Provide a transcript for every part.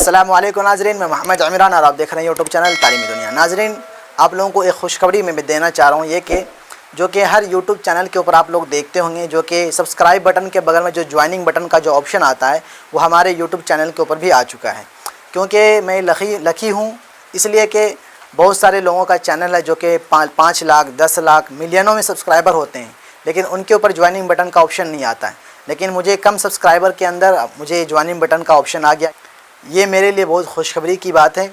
अस्सलामुअलैकुम नाज़रीन, मैं मोहम्मद इमरान और आप देख रहे हैं यूट्यूब चैनल तालीमी दुनिया। नाज़रीन, आप लोगों को एक खुशखबरी मैं देना चाह रहा हूँ, ये कि जो कि हर यूट्यूब चैनल के ऊपर आप लोग देखते होंगे, जो कि सब्सक्राइब बटन के बगल में जो ज्वाइनिंग बटन का जो ऑप्शन आता है वो हमारे यूट्यूब चैनल के ऊपर भी आ चुका है। क्योंकि मैं लकी हूँ इसलिए कि बहुत सारे लोगों का चैनल है जो कि 5 लाख 10 लाख मिलियनों में सब्सक्राइबर होते हैं, लेकिन उनके ऊपर ज्वाइनिंग बटन का ऑप्शन नहीं आता है। लेकिन मुझे कम सब्सक्राइबर के अंदर मुझे ज्वाइनिंग बटन का ऑप्शन आ गया। ये मेरे लिए बहुत खुशखबरी की बात है।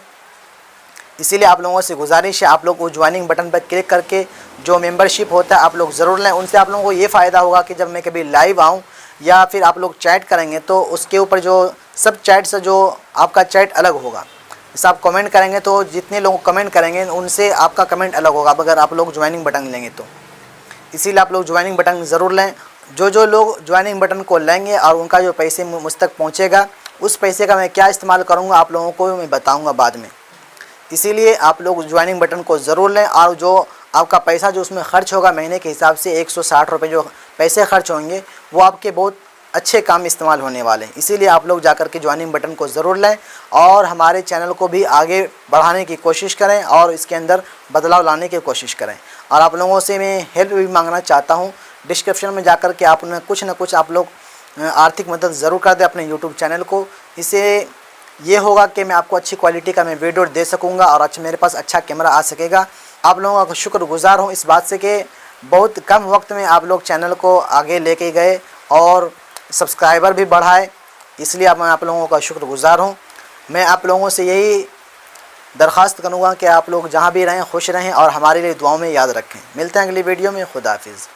इसीलिए आप लोगों से गुजारिश है, आप लोग वो ज्वाइनिंग बटन पर क्लिक करके जो मेंबरशिप होता है आप लोग ज़रूर लें। उनसे आप लोगों को ये फ़ायदा होगा कि जब मैं कभी लाइव आऊँ या फिर आप लोग चैट करेंगे तो उसके ऊपर जो सब चैट से जो आपका चैट अलग होगा। जैसे आप कमेंट करेंगे तो जितने लोग कमेंट करेंगे उनसे आपका कमेंट अलग होगा अगर आप लोग ज्वाइनिंग बटन लेंगे तो। इसीलिए आप लोग ज्वाइनिंग बटन ज़रूर लें। जो लोग ज्वाइनिंग बटन को लेंगे और उनका जो पैसे मुझ तक पहुँचेगा, उस पैसे का मैं क्या इस्तेमाल करूँगा आप लोगों को मैं बताऊँगा बाद में। इसीलिए आप लोग ज्वाइनिंग बटन को ज़रूर लें और जो आपका पैसा जो उसमें ख़र्च होगा महीने के हिसाब से 160 रुपये जो पैसे खर्च होंगे वो आपके बहुत अच्छे काम इस्तेमाल होने वाले हैं। इसीलिए आप लोग जाकर के ज्वाइनिंग बटन को ज़रूर लें और हमारे चैनल को भी आगे बढ़ाने की कोशिश करें और इसके अंदर बदलाव लाने की कोशिश करें। और आप लोगों से मैं हेल्प भी मांगना चाहता हूँ, डिस्क्रिप्शन में जाकर के आप कुछ ना कुछ आप लोग आर्थिक मदद ज़रूर कर दें अपने यूट्यूब चैनल को। इससे ये होगा कि मैं आपको अच्छी क्वालिटी का मैं वीडियो दे सकूंगा और मेरे पास अच्छा कैमरा आ सकेगा। आप लोगों का शुक्रगुज़ार हूँ इस बात से कि बहुत कम वक्त में आप लोग चैनल को आगे लेके गए और सब्सक्राइबर भी बढ़ाए। इसलिए मैं आप लोगों का शुक्रगुज़ार हूँ। मैं आप लोगों से यही दरख्वास्त करूँगा कि आप लोग जहाँ भी रहें खुश रहें और हमारे लिए दुआओं में याद रखें। मिलते हैं अगली वीडियो में। खुदा हाफिज़।